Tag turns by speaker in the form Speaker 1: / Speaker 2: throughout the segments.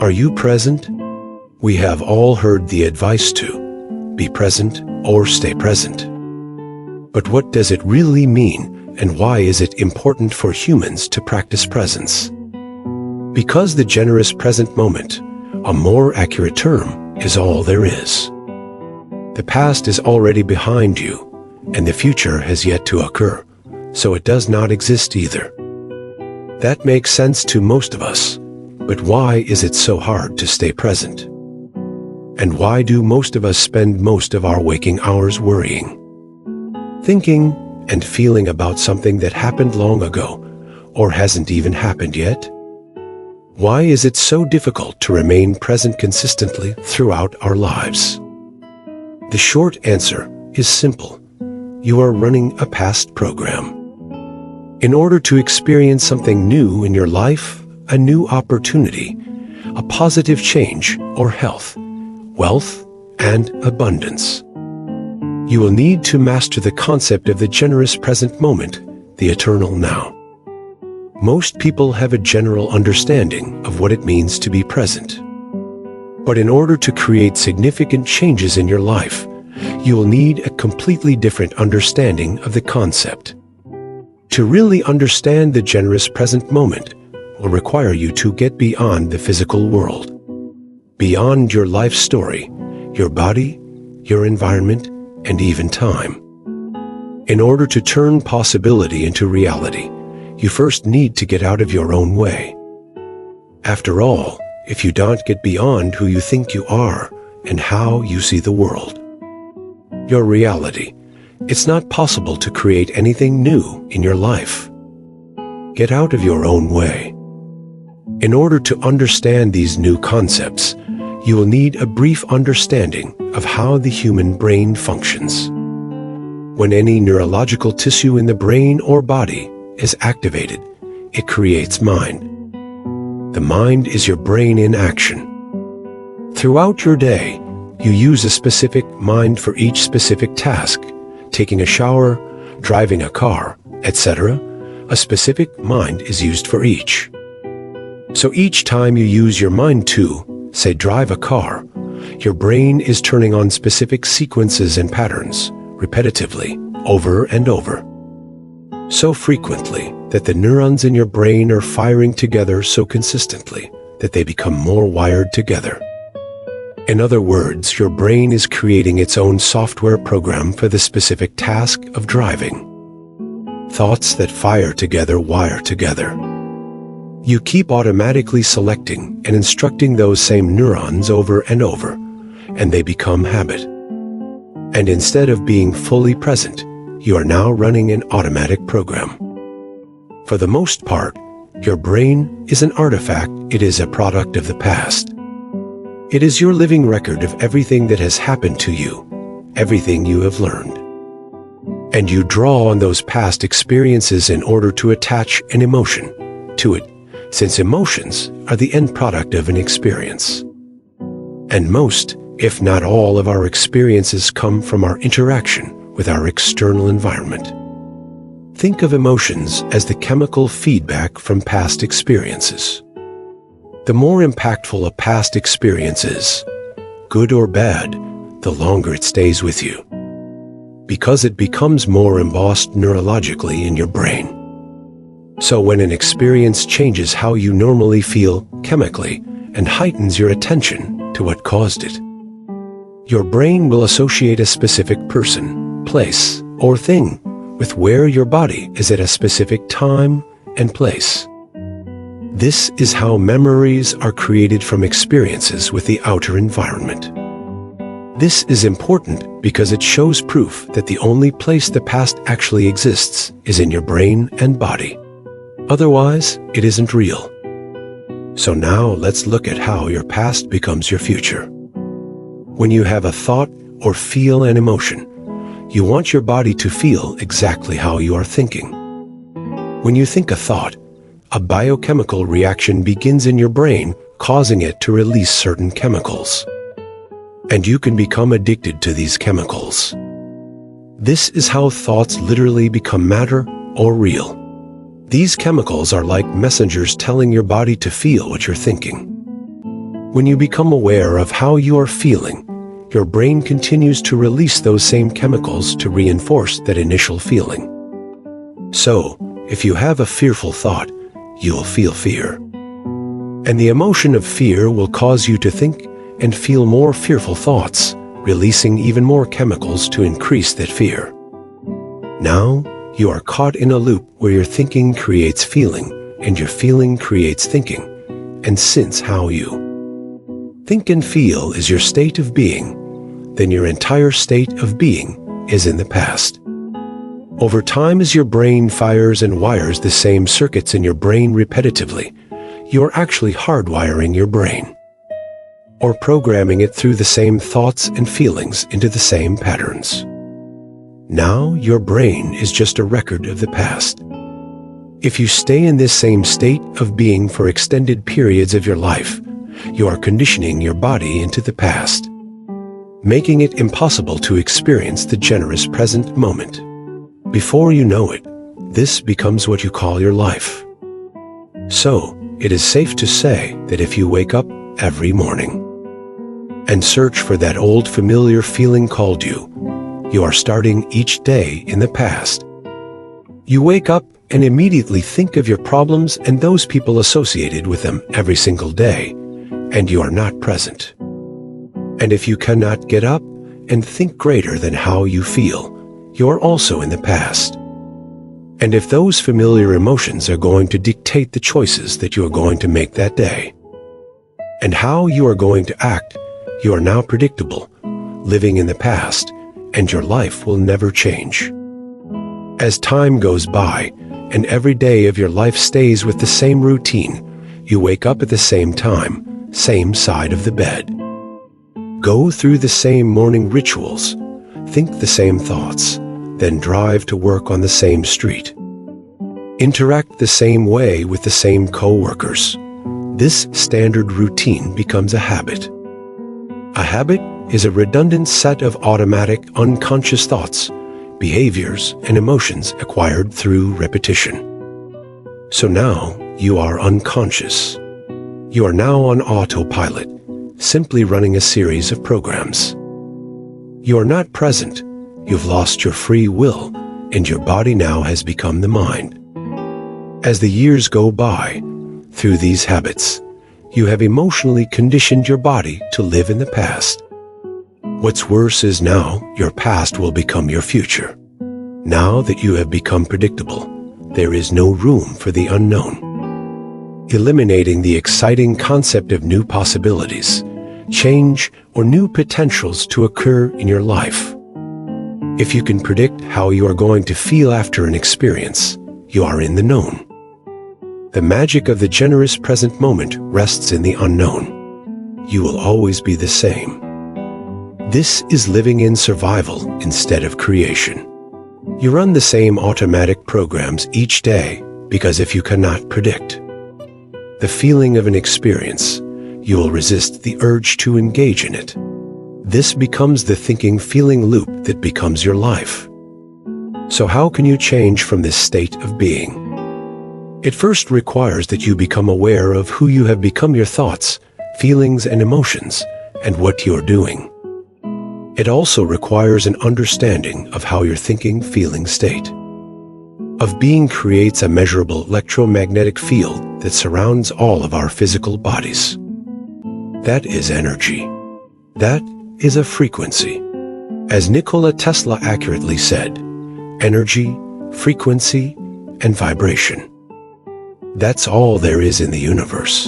Speaker 1: Are you present? We have all heard the advice to be present or stay present. But what does it really mean, and why is it important for humans to practice presence? Because the generous present moment, a more accurate term, is all there is. The past is already behind you, and the future has yet to occur, so it does not exist either. That makes sense to most of us, but why is it so hard to stay present? And why do most of us spend most of our waking hours worrying, thinking and feeling about something that happened long ago or hasn't even happened yet? Why is it so difficult to remain present consistently throughout our lives? The short answer is simple. You are running a past program. In order to experience something new in your life, a new opportunity, a positive change or health, wealth, and abundance, you will need to master the concept of the generous present moment, the eternal now. Most people have a general understanding of what it means to be present. But in order to create significant changes in your life, you will need a completely different understanding of the concept. To really understand the generous present moment will require you to get beyond the physical world, beyond your life story, your body, your environment, and even time. In order to turn possibility into reality, you first need to get out of your own way. After all, if you don't get beyond who you think you are and how you see the world, your reality, it's not possible to create anything new in your life. Get out of your own way. In order to understand these new concepts, you will need a brief understanding of how the human brain functions. When any neurological tissue in the brain or body is activated, it creates mind. The mind is your brain in action. Throughout your day, you use a specific mind for each specific task. Taking a shower, driving a car, etc. A specific mind is used for each. So each time you use your mind to, say, drive a car, your brain is turning on specific sequences and patterns, repetitively, over and over. So frequently that the neurons in your brain are firing together so consistently that they become more wired together. In other words, your brain is creating its own software program for the specific task of driving. Thoughts that fire together wire together. You keep automatically selecting and instructing those same neurons over and over, and they become habit. And instead of being fully present, you are now running an automatic program. For the most part, your brain is an artifact. It is a product of the past. It is your living record of everything that has happened to you, everything you have learned. And you draw on those past experiences in order to attach an emotion to it, since emotions are the end product of an experience. And most, if not all, of our experiences come from our interaction with our external environment. Think of emotions as the chemical feedback from past experiences. The more impactful a past experience is, good or bad, the longer it stays with you, because it becomes more embossed neurologically in your brain. So when an experience changes how you normally feel chemically and heightens your attention to what caused it, your brain will associate a specific person, place, or thing with where your body is at a specific time and place. This is how memories are created from experiences with the outer environment. This is important because it shows proof that the only place the past actually exists is in your brain and body. Otherwise, it isn't real. So now let's look at how your past becomes your future. When you have a thought or feel an emotion, you want your body to feel exactly how you are thinking. When you think a thought, a biochemical reaction begins in your brain, causing it to release certain chemicals. And you can become addicted to these chemicals. This is how thoughts literally become matter or real. These chemicals are like messengers telling your body to feel what you're thinking. When you become aware of how you are feeling, your brain continues to release those same chemicals to reinforce that initial feeling. So, if you have a fearful thought, you will feel fear. And the emotion of fear will cause you to think and feel more fearful thoughts, releasing even more chemicals to increase that fear. Now, you are caught in a loop where your thinking creates feeling, and your feeling creates thinking. And since how you think and feel is your state of being, then your entire state of being is in the past. Over time, as your brain fires and wires the same circuits in your brain repetitively, you are actually hardwiring your brain, or programming it through the same thoughts and feelings into the same patterns. Now, your brain is just a record of the past. If you stay in this same state of being for extended periods of your life, you are conditioning your body into the past, making it impossible to experience the generous present moment. Before you know it, this becomes what you call your life. So, it is safe to say that if you wake up every morning and search for that old familiar feeling called you are starting each day in the past. You wake up and immediately think of your problems and those people associated with them every single day, and you are not present. And if you cannot get up and think greater than how you feel, you are also in the past. And if those familiar emotions are going to dictate the choices that you are going to make that day, and how you are going to act, you are now predictable, living in the past, and your life will never change. As time goes by, and every day of your life stays with the same routine, you wake up at the same time, same side of the bed. Go through the same morning rituals, think the same thoughts, then drive to work on the same street. Interact the same way with the same co-workers. This standard routine becomes a habit. A habit is a redundant set of automatic, unconscious thoughts, behaviors, and emotions acquired through repetition. So now you are unconscious. You are now on autopilot, simply running a series of programs. You are not present. You've lost your free will, and your body now has become the mind. As the years go by, through these habits, you have emotionally conditioned your body to live in the past. What's worse is now your past will become your future. Now that you have become predictable, there is no room for the unknown. Eliminating the exciting concept of new possibilities, change, or new potentials to occur in your life. If you can predict how you are going to feel after an experience, you are in the known. The magic of the generous present moment rests in the unknown. You will always be the same. This is living in survival instead of creation. You run the same automatic programs each day because if you cannot predict the feeling of an experience, you will resist the urge to engage in it. This becomes the thinking-feeling loop that becomes your life. So how can you change from this state of being? It first requires that you become aware of who you have become, your thoughts, feelings, and emotions, and what you're doing. It also requires an understanding of how your thinking-feeling state of being creates a measurable electromagnetic field that surrounds all of our physical bodies. That is energy. That is a frequency. As Nikola Tesla accurately said, energy, frequency, and vibration. That's all there is in the universe.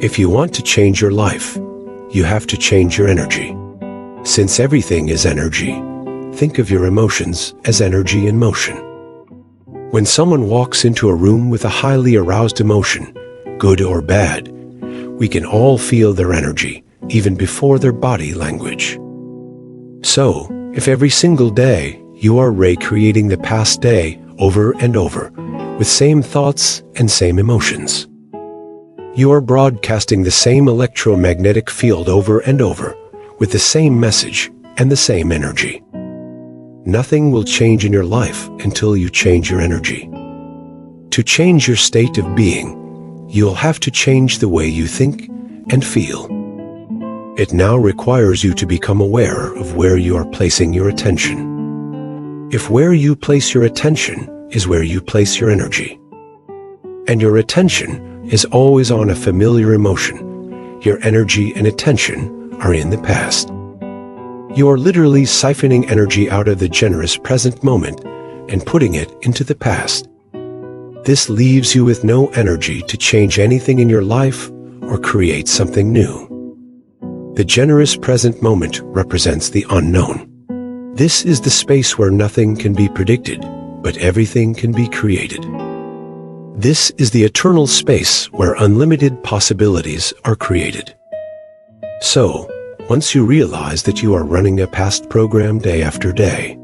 Speaker 1: If you want to change your life, you have to change your energy. Since everything is energy, think of your emotions as energy in motion. When someone walks into a room with a highly aroused emotion, good or bad, we can all feel their energy, even before their body language. So, if every single day you are recreating the past day over and over, with same thoughts and same emotions, you are broadcasting the same electromagnetic field over and over, with the same message and the same energy. Nothing will change in your life until you change your energy. To change your state of being, you'll have to change the way you think and feel. It now requires you to become aware of where you are placing your attention. If where you place your attention is where you place your energy, and your attention is always on a familiar emotion, your energy and attention are in the past. You are literally siphoning energy out of the generous present moment and putting it into the past. This leaves you with no energy to change anything in your life or create something new. The generous present moment represents the unknown. This is the space where nothing can be predicted, but everything can be created. This is the eternal space where unlimited possibilities are created. So, once you realize that you are running a past program day after day,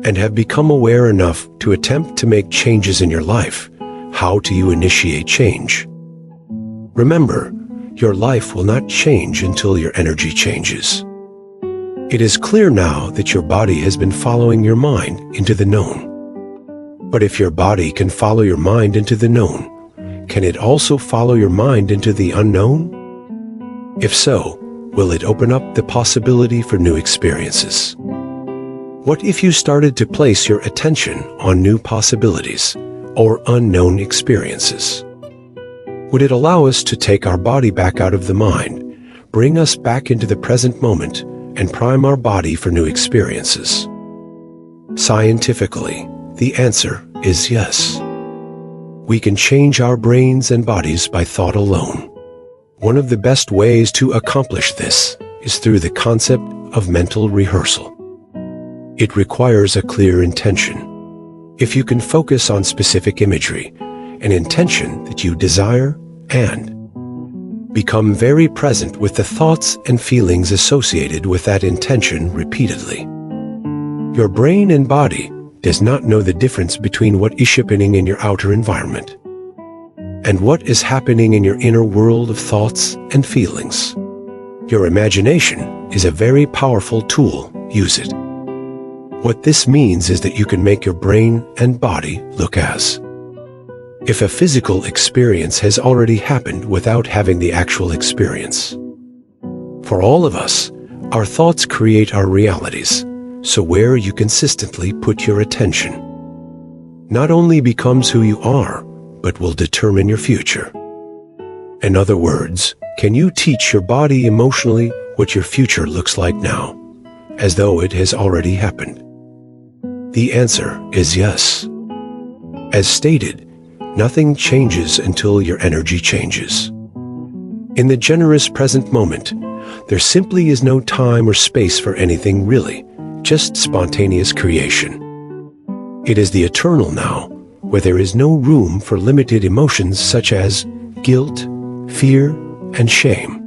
Speaker 1: and have become aware enough to attempt to make changes in your life, how do you initiate change? Remember, your life will not change until your energy changes. It is clear now that your body has been following your mind into the known. But if your body can follow your mind into the known, can it also follow your mind into the unknown? If so, will it open up the possibility for new experiences? What if you started to place your attention on new possibilities or unknown experiences? Would it allow us to take our body back out of the mind, bring us back into the present moment, and prime our body for new experiences? Scientifically, the answer is yes. We can change our brains and bodies by thought alone. One of the best ways to accomplish this is through the concept of mental rehearsal. It requires a clear intention. If you can focus on specific imagery, an intention that you desire, and become very present with the thoughts and feelings associated with that intention repeatedly, your brain and body does not know the difference between what is happening in your outer environment and what is happening in your inner world of thoughts and feelings. Your imagination is a very powerful tool. Use it. What this means is that you can make your brain and body look as if a physical experience has already happened without having the actual experience. For all of us, our thoughts create our realities, so where you consistently put your attention not only becomes who you are, but will determine your future. In other words, can you teach your body emotionally what your future looks like now, as though it has already happened? The answer is yes. As stated, nothing changes until your energy changes. In the generous present moment, there simply is no time or space for anything really, just spontaneous creation. It is the eternal now, where there is no room for limited emotions such as guilt, fear, and shame.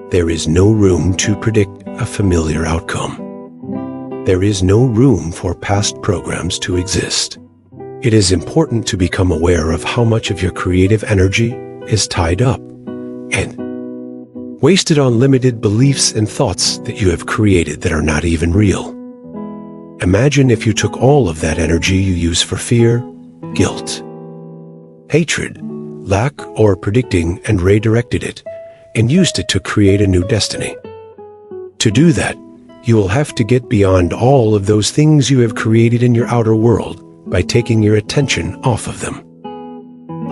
Speaker 1: There is no room to predict a familiar outcome. There is no room for past programs to exist. It is important to become aware of how much of your creative energy is tied up and wasted on limited beliefs and thoughts that you have created that are not even real. Imagine if you took all of that energy you use for fear, guilt, hatred, lack, or predicting and redirected it and used it to create a new destiny. To do that, you will have to get beyond all of those things you have created in your outer world by taking your attention off of them.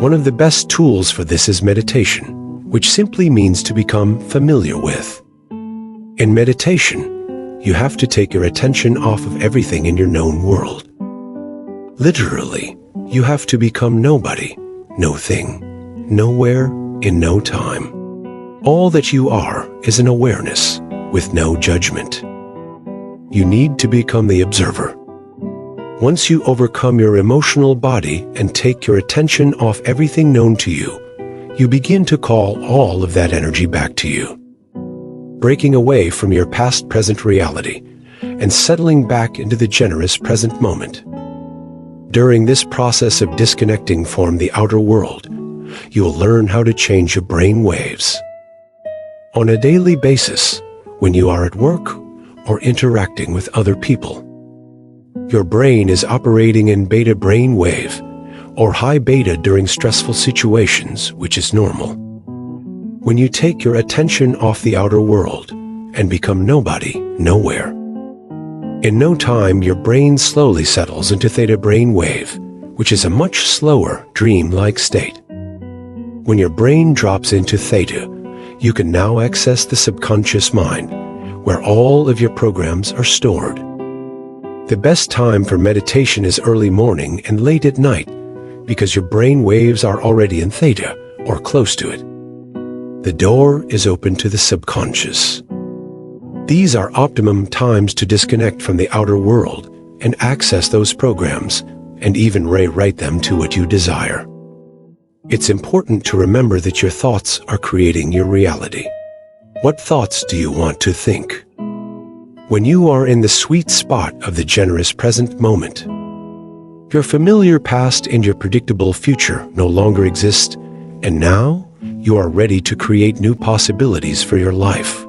Speaker 1: One of the best tools for this is meditation, which simply means to become familiar with. In meditation, you have to take your attention off of everything in your known world. Literally, you have to become nobody, no thing, nowhere, in no time. All that you are is an awareness with no judgment. You need to become the observer. Once you overcome your emotional body and take your attention off everything known to you, you begin to call all of that energy back to you, breaking away from your past-present reality and settling back into the generous present moment. During this process of disconnecting from the outer world, you will learn how to change your brain waves. On a daily basis, when you are at work or interacting with other people, your brain is operating in beta brain wave or high beta during stressful situations, which is normal. when you take your attention off the outer world and become nobody, nowhere. In no time, your brain slowly settles into theta brainwave, which is a much slower, dream-like state. When your brain drops into theta, you can now access the subconscious mind, where all of your programs are stored. The best time for meditation is early morning and late at night, because your brain waves are already in theta, or close to it. The door is open to the subconscious. These are optimum times to disconnect from the outer world and access those programs, and even rewrite them to what you desire. It's important to remember that your thoughts are creating your reality. What thoughts do you want to think? When you are in the sweet spot of the generous present moment, your familiar past and your predictable future no longer exist, and now you are ready to create new possibilities for your life.